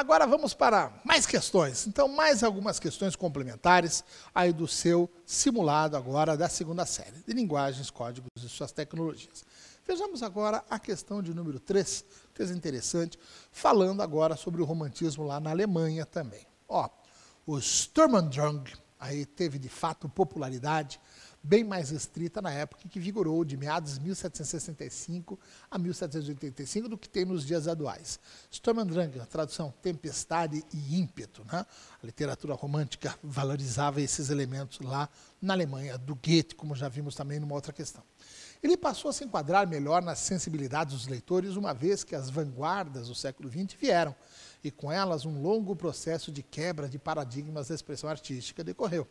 Agora vamos para mais questões. Então, mais algumas questões complementares aí do seu simulado agora da segunda série, de linguagens, códigos e suas tecnologias. Vejamos agora a questão de número 3, coisa interessante, falando agora sobre o romantismo lá na Alemanha também. Ó, o Sturm und Drang aí teve de fato popularidade bem mais restrita na época que vigorou de meados de 1765 a 1785 do que tem nos dias atuais. Sturm und Drang, a tradução tempestade e ímpeto, né? A literatura romântica valorizava esses elementos lá na Alemanha, do Goethe, como já vimos também numa outra questão. Ele passou a se enquadrar melhor nas sensibilidades dos leitores, uma vez que as vanguardas do século XX vieram, e com elas um longo processo de quebra de paradigmas da expressão artística decorreu.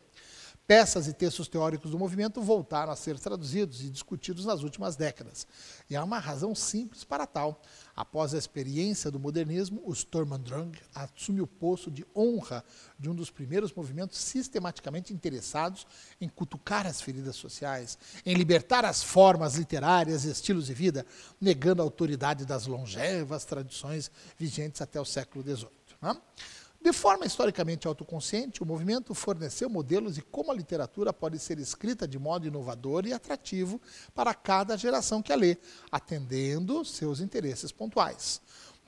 Peças e textos teóricos do movimento voltaram a ser traduzidos e discutidos nas últimas décadas. E há uma razão simples para tal. Após a experiência do modernismo, o Sturm und Drang assume o posto de honra de um dos primeiros movimentos sistematicamente interessados em cutucar as feridas sociais, em libertar as formas literárias e estilos de vida, negando a autoridade das longevas tradições vigentes até o século XVIII. Né? De forma historicamente autoconsciente, o movimento forneceu modelos de como a literatura pode ser escrita de modo inovador e atrativo para cada geração que a lê, atendendo seus interesses pontuais.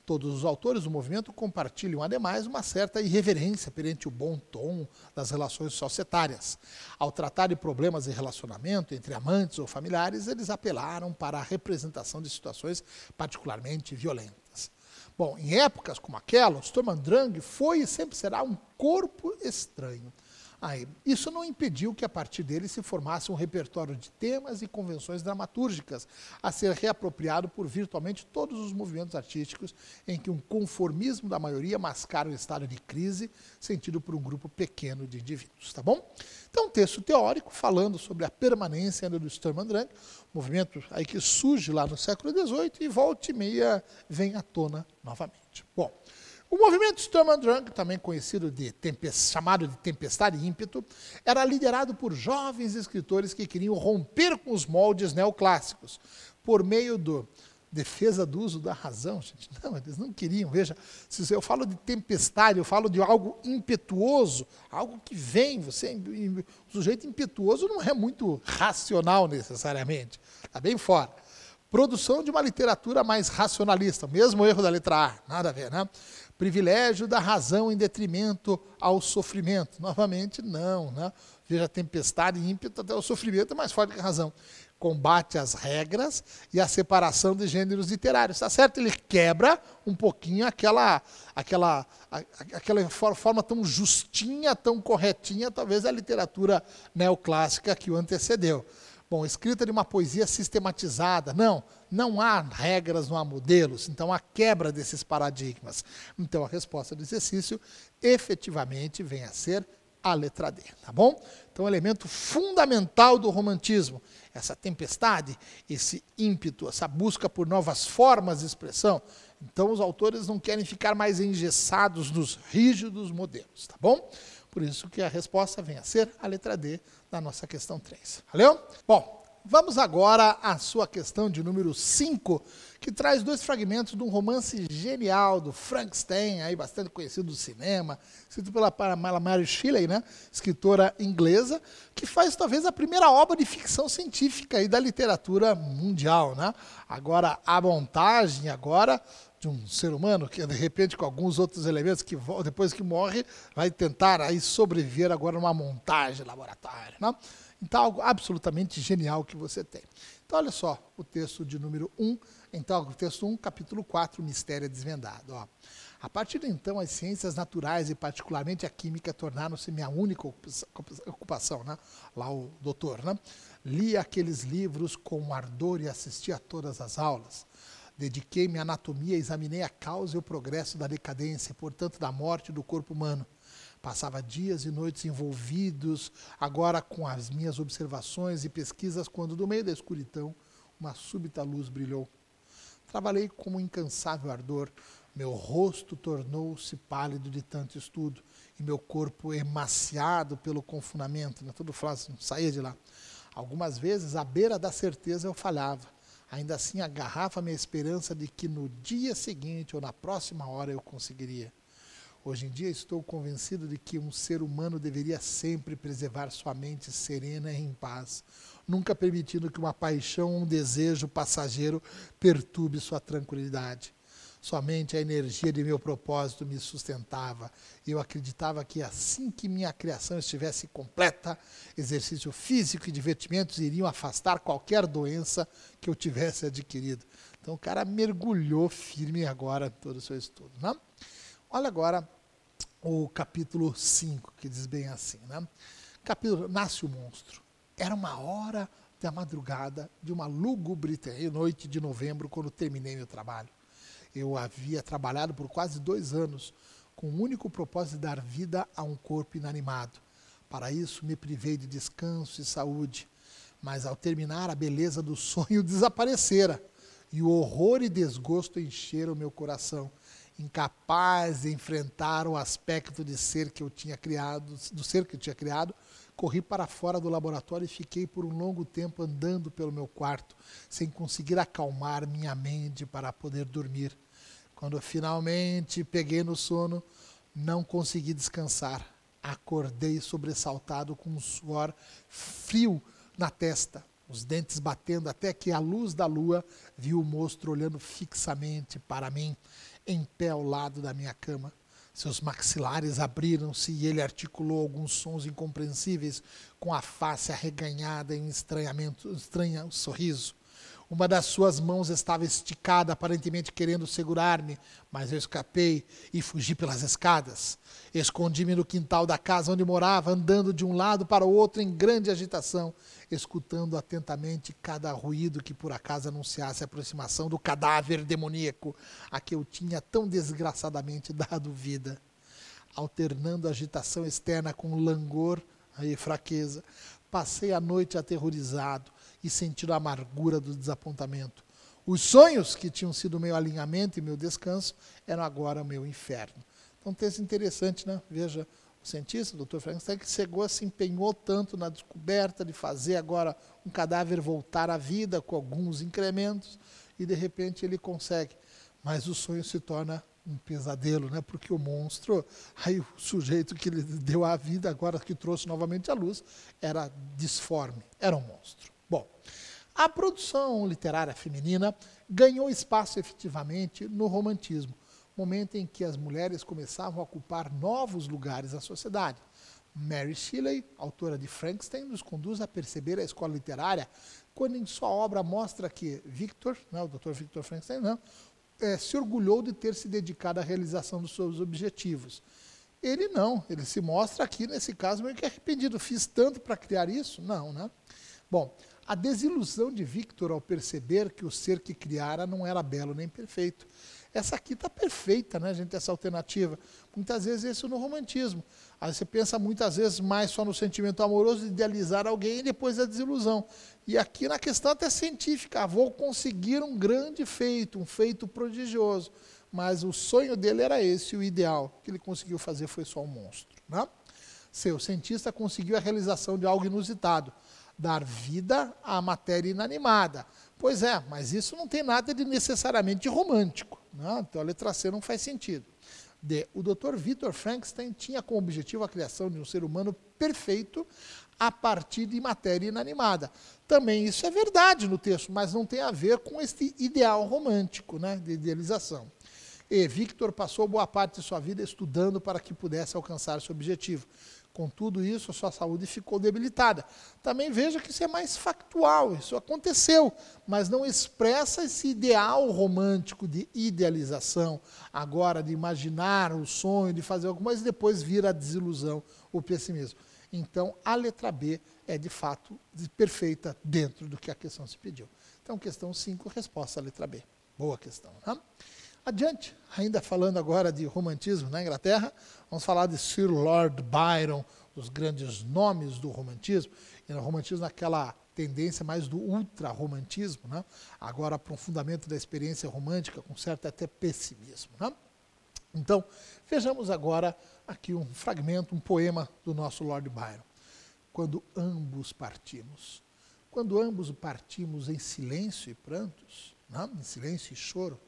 Todos os autores do movimento compartilham, ademais, uma certa irreverência perante o bom tom das relações societárias. Ao tratar de problemas de relacionamento entre amantes ou familiares, eles apelaram para a representação de situações particularmente violentas. Bom, em épocas como aquela, o Sturm und Drang foi e sempre será um corpo estranho. Isso não impediu que a partir dele se formasse um repertório de temas e convenções dramatúrgicas a ser reapropriado por virtualmente todos os movimentos artísticos em que um conformismo da maioria mascara um estado de crise sentido por um grupo pequeno de indivíduos, tá bom? Então, um texto teórico falando sobre a permanência do Sturm und Drang, movimento aí que surge lá no século XVIII e volta e meia vem à tona novamente. Bom, o movimento Sturm und Drang, também conhecido chamado de tempestade e ímpeto, era liderado por jovens escritores que queriam romper com os moldes neoclássicos, por meio da defesa do uso da razão. Gente, não, eles não queriam. Veja, se eu falo de tempestade, eu falo de algo impetuoso, algo que vem, o sujeito impetuoso não é muito racional necessariamente, está bem fora. Produção de uma literatura mais racionalista, mesmo erro da letra A, nada a ver, né? Privilégio da razão em detrimento ao sofrimento. Novamente, não, né? Veja, tempestade e ímpeto, até o sofrimento é mais forte que a razão. Combate às regras e a separação de gêneros literários. Tá certo? Ele quebra um pouquinho aquela forma tão justinha, tão corretinha, talvez a literatura neoclássica que o antecedeu. Bom, escrita de uma poesia sistematizada. Não há regras, não há modelos. Então, a quebra desses paradigmas. Então, a resposta do exercício efetivamente vem a ser a letra D, tá bom? Então, elemento fundamental do romantismo, essa tempestade, esse ímpeto, essa busca por novas formas de expressão. Então, os autores não querem ficar mais engessados nos rígidos modelos, tá bom? Por isso que a resposta vem a ser a letra D da nossa questão 3. Valeu? Bom, vamos agora à sua questão de número 5, que traz dois fragmentos de um romance genial do Frankenstein, aí bastante conhecido do cinema, escrito pela Mary Shelley, né, escritora inglesa, que faz talvez a primeira obra de ficção científica aí da literatura mundial, né? Agora, a montagem agora de um ser humano que, de repente, com alguns outros elementos, que depois que morre, vai tentar aí sobreviver agora numa montagem laboratório, né? Então, algo absolutamente genial que você tem. Então, olha só o texto de número 1. Então, o texto 1, capítulo 4, Mistério Desvendado. Ó. A partir de então, as ciências naturais e particularmente a química tornaram-se minha única ocupação, né? Lá o doutor, né? Li aqueles livros com ardor e assisti a todas as aulas. Dediquei-me à anatomia, examinei a causa e o progresso da decadência, e, portanto, da morte do corpo humano. Passava dias e noites envolvidos, agora com as minhas observações e pesquisas, quando, do meio da escuridão, uma súbita luz brilhou. Trabalhei com um incansável ardor, meu rosto tornou-se pálido de tanto estudo, e meu corpo emaciado pelo confinamento, né? Tudo fácil, saía de lá. Algumas vezes, à beira da certeza, eu falhava. Ainda assim, agarrava-me a esperança de que no dia seguinte ou na próxima hora eu conseguiria. Hoje em dia estou convencido de que um ser humano deveria sempre preservar sua mente serena e em paz, nunca permitindo que uma paixão ou um desejo passageiro perturbe sua tranquilidade. Somente a energia de meu propósito me sustentava. Eu acreditava que assim que minha criação estivesse completa, exercício físico e divertimentos iriam afastar qualquer doença que eu tivesse adquirido. Então o cara mergulhou firme agora em todo o seu estudo, né? Olha agora o capítulo 5, que diz bem assim, né? Capítulo, nasce o monstro. Era uma hora da madrugada de uma lúgubre noite de novembro, quando terminei meu trabalho. Eu havia trabalhado por quase 2 anos, com o único propósito de dar vida a um corpo inanimado. Para isso, me privei de descanso e saúde. Mas, ao terminar, a beleza do sonho desaparecera, e o horror e desgosto encheram meu coração. Incapaz de enfrentar o aspecto de ser que eu tinha criado, do ser que eu tinha criado, corri para fora do laboratório e fiquei por um longo tempo andando pelo meu quarto, sem conseguir acalmar minha mente para poder dormir. Quando finalmente peguei no sono, não consegui descansar. Acordei sobressaltado com um suor frio na testa, os dentes batendo, até que, à luz da lua, vi o monstro olhando fixamente para mim, em pé ao lado da minha cama. Seus maxilares abriram-se e ele articulou alguns sons incompreensíveis, com a face arreganhada em estranho sorriso. Uma das suas mãos estava esticada, aparentemente querendo segurar-me, mas eu escapei e fugi pelas escadas. Escondi-me no quintal da casa onde morava, andando de um lado para o outro em grande agitação, escutando atentamente cada ruído que por acaso anunciasse a aproximação do cadáver demoníaco a que eu tinha tão desgraçadamente dado vida. Alternando a agitação externa com langor e fraqueza, passei a noite aterrorizado e sentindo a amargura do desapontamento. Os sonhos, que tinham sido meu alinhamento e meu descanso, eram agora meu inferno. Então, um texto interessante, né? Veja, o cientista, o Dr. Frankenstein, que chegou, se empenhou tanto na descoberta de fazer agora um cadáver voltar à vida com alguns incrementos, e de repente ele consegue. Mas o sonho se torna um pesadelo, né? Porque o monstro, aí o sujeito que lhe deu a vida, agora que trouxe novamente a luz, era disforme, era um monstro. Bom, a produção literária feminina ganhou espaço efetivamente no romantismo, momento em que as mulheres começavam a ocupar novos lugares na sociedade. Mary Shelley, autora de Frankenstein, nos conduz a perceber a escola literária quando em sua obra mostra que Victor, o Dr. Victor Frankenstein, se orgulhou de ter se dedicado à realização dos seus objetivos. Ele não, ele se mostra aqui, nesse caso, meio que arrependido. Fiz tanto para criar isso? Não, né? Bom, a desilusão de Victor ao perceber que o ser que criara não era belo nem perfeito. Essa aqui está perfeita, né, gente, essa alternativa. Muitas vezes isso no romantismo. Aí você pensa muitas vezes mais só no sentimento amoroso de idealizar alguém e depois a desilusão. E aqui na questão até científica, vou conseguir um grande feito, um feito prodigioso. Mas o sonho dele era esse, o ideal. O que ele conseguiu fazer foi só um monstro, né? O cientista conseguiu a realização de algo inusitado, dar vida à matéria inanimada. Pois é, mas isso não tem nada de necessariamente romântico, né? Então a letra C não faz sentido. D. O Dr. Victor Frankenstein tinha como objetivo a criação de um ser humano perfeito a partir de matéria inanimada. Também isso é verdade no texto, mas não tem a ver com este ideal romântico, né, de idealização. E Victor passou boa parte de sua vida estudando para que pudesse alcançar seu objetivo. Com tudo isso, a sua saúde ficou debilitada. Também veja que isso é mais factual, isso aconteceu, mas não expressa esse ideal romântico de idealização, agora de imaginar o sonho, de fazer alguma coisa, e depois vir a desilusão, o pessimismo. Então, a letra B é, de fato, perfeita dentro do que a questão se pediu. Então, questão 5, resposta à letra B. Boa questão, né? Adiante, ainda falando agora de romantismo na Inglaterra, vamos falar de Sir Lord Byron, os grandes nomes do romantismo, e no romantismo naquela tendência mais do ultra-romantismo, né? Agora aprofundamento da experiência romântica com certo até pessimismo, né? Então, vejamos agora aqui um fragmento, um poema do nosso Lord Byron. Quando ambos partimos. Quando ambos partimos em silêncio e prantos, em silêncio e choro,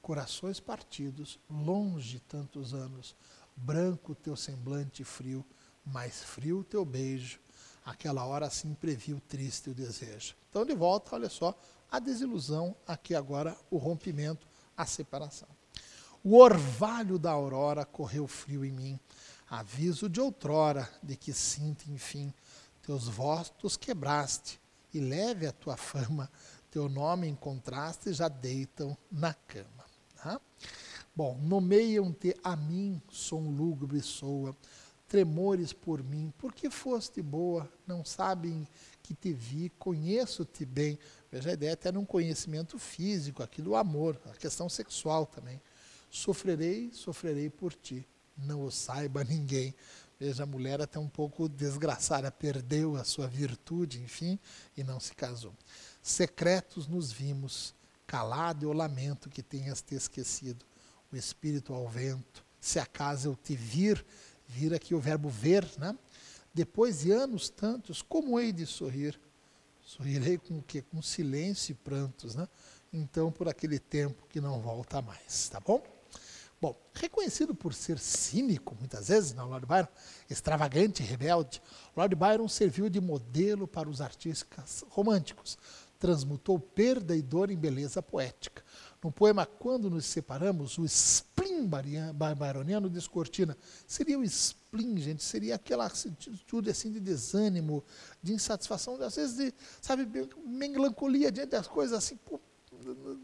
corações partidos, longe tantos anos, branco o teu semblante frio, mais frio o teu beijo. Aquela hora assim previu triste o desejo. Então, de volta, olha só, a desilusão, aqui agora o rompimento, a separação. O orvalho da aurora correu frio em mim, aviso de outrora, de que sinto, enfim, teus votos quebraste, e leve a tua fama, teu nome encontraste, já deitam na cama. Tá? Bom, nomeiam-te a mim, som lúgubre soa, tremores por mim, porque foste boa, não sabem que te vi, conheço-te bem. Veja, a ideia até num conhecimento físico, aqui do amor, a questão sexual também. Sofrerei, sofrerei por ti, não o saiba ninguém. Veja, a mulher até um pouco desgraçada, perdeu a sua virtude, enfim, e não se casou. Secretos nos vimos, calado eu lamento que tenhas te esquecido. O espírito ao vento, se acaso eu te vir aqui o verbo ver, né? Depois de anos tantos, como hei de sorrir? Sorrirei com o quê? Com silêncio e prantos, né? Então, por aquele tempo que não volta mais, tá bom? Bom, reconhecido por ser cínico, muitas vezes, não, Lord Byron, extravagante e rebelde, Lord Byron serviu de modelo para os artistas românticos. Transmutou perda e dor em beleza poética. No poema Quando Nos Separamos, o spleen byroniano descortina. Seria o spleen, gente, seria aquela atitude assim de desânimo, de insatisfação, às vezes de, sabe, melancolia diante das coisas assim,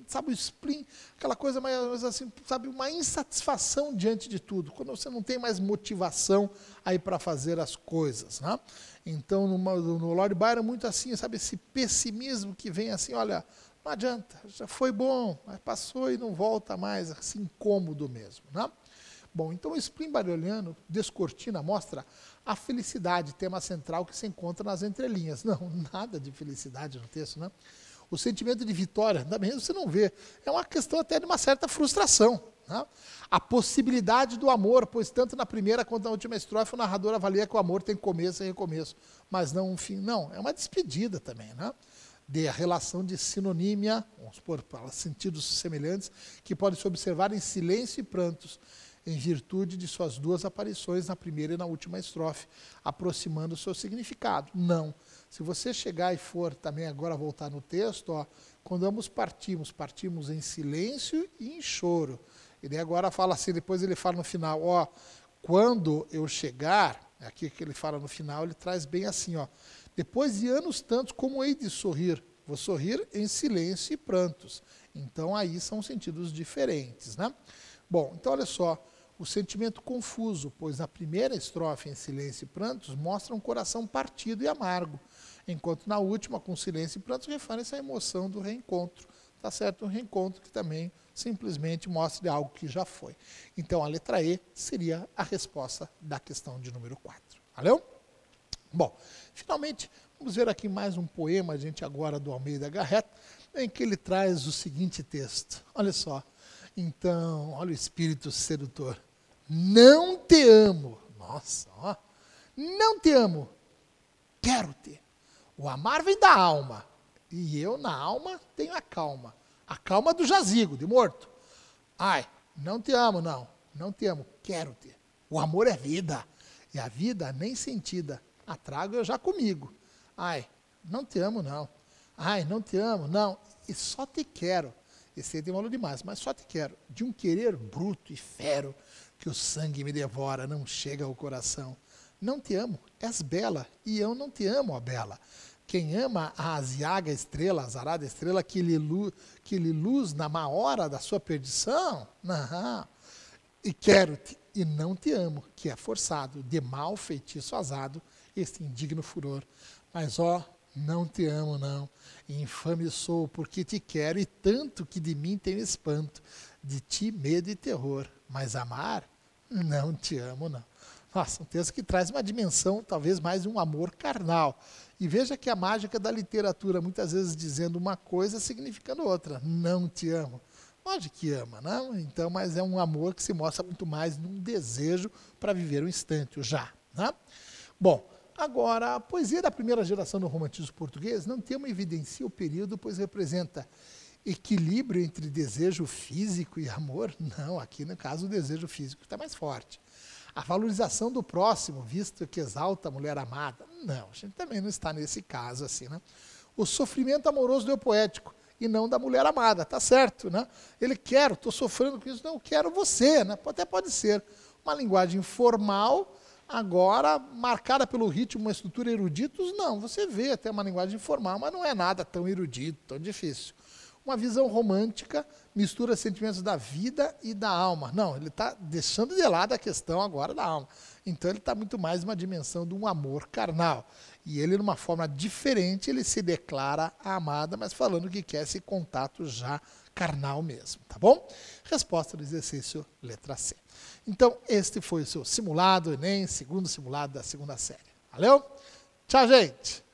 sabe, o spleen, aquela coisa mais assim, sabe, uma insatisfação diante de tudo, quando você não tem mais motivação aí para fazer as coisas, né? Então, no Lord Byron, muito assim, sabe, esse pessimismo que vem assim, olha, não adianta, já foi bom, mas passou e não volta mais, assim, incômodo mesmo, né? Bom, então o spleen byroniano descortina, mostra a felicidade, tema central que se encontra nas entrelinhas. Não, nada de felicidade no texto, né? O sentimento de vitória, também você não vê. É uma questão até de uma certa frustração. Né? A possibilidade do amor, pois tanto na primeira quanto na última estrofe o narrador avalia que o amor tem começo e recomeço, mas não um fim. Não, é uma despedida também, né? De a relação de sinonímia, vamos supor, para sentidos semelhantes, que pode se observar em silêncio e prantos, em virtude de suas duas aparições na primeira e na última estrofe, aproximando o seu significado. Não. Se você chegar e for também agora voltar no texto, ó, quando ambos partimos em silêncio e em choro. Ele agora fala assim, depois ele fala no final, ó, quando eu chegar, aqui que ele fala no final, ele traz bem assim, ó, depois de anos tantos, como hei de sorrir? Vou sorrir em silêncio e prantos. Então aí são sentidos diferentes, né? Bom, então olha só, o sentimento confuso, pois na primeira estrofe, em silêncio e prantos, mostra um coração partido e amargo, enquanto na última, com silêncio e prantos, refere-se à emoção do reencontro. Tá certo? Um reencontro que também simplesmente mostra de algo que já foi. Então a letra E seria a resposta da questão de número 4. Valeu? Bom, finalmente, vamos ver aqui mais um poema, gente, agora do Almeida Garrett, em que ele traz o seguinte texto. Olha só. Então, olha o espírito sedutor. Não te amo. Nossa, ó. Não te amo. Quero-te. O amar vem da alma. E eu, na alma, tenho a calma. A calma do jazigo, de morto. Ai, não te amo, não. Não te amo. Quero-te. O amor é vida. E a vida nem sentida. A trago eu já comigo. Ai, não te amo, não. Ai, não te amo, não. E só te quero. Esse aí tem valor demais, mas só te quero. De um querer bruto e fero, que o sangue me devora, não chega ao coração. Não te amo, és bela, e eu não te amo, ó bela. Quem ama a aziaga estrela, a azarada estrela, que lhe luz na má hora da sua perdição? Não. E quero-te, e não te amo, que é forçado, de mal feitiço azado, este indigno furor. Mas, ó, não te amo, não. Infame sou, porque te quero, e tanto que de mim tenho espanto. De ti, medo e terror. Mas amar? Não te amo, não. Nossa, um texto que traz uma dimensão, talvez mais de um amor carnal. E veja que a mágica da literatura, muitas vezes dizendo uma coisa, significando outra. Não te amo. Lógico que ama, não? Então, mas é um amor que se mostra muito mais num desejo para viver o instante, o já. Né? Bom, agora, a poesia da primeira geração do romantismo português não tem uma evidencia o período, pois representa equilíbrio entre desejo físico e amor. Não, aqui no caso o desejo físico está mais forte. A valorização do próximo, visto que exalta a mulher amada. Não, a gente também não está nesse caso assim, né? O sofrimento amoroso do eu poético e não da mulher amada, tá certo, né? Ele quer, estou sofrendo com isso, não, quero você, né? Até pode ser uma linguagem formal, agora marcada pelo ritmo, uma estrutura eruditos, não, você vê até uma linguagem formal, mas não é nada tão erudito, tão difícil. Uma visão romântica mistura sentimentos da vida e da alma. Não, ele está deixando de lado a questão agora da alma. Então ele está muito mais numa dimensão de um amor carnal. E ele, numa forma diferente, ele se declara a amada, mas falando que quer esse contato já carnal mesmo, tá bom? Resposta do exercício letra C. Então, este foi o seu simulado Enem, segundo simulado da segunda série. Valeu? Tchau, gente!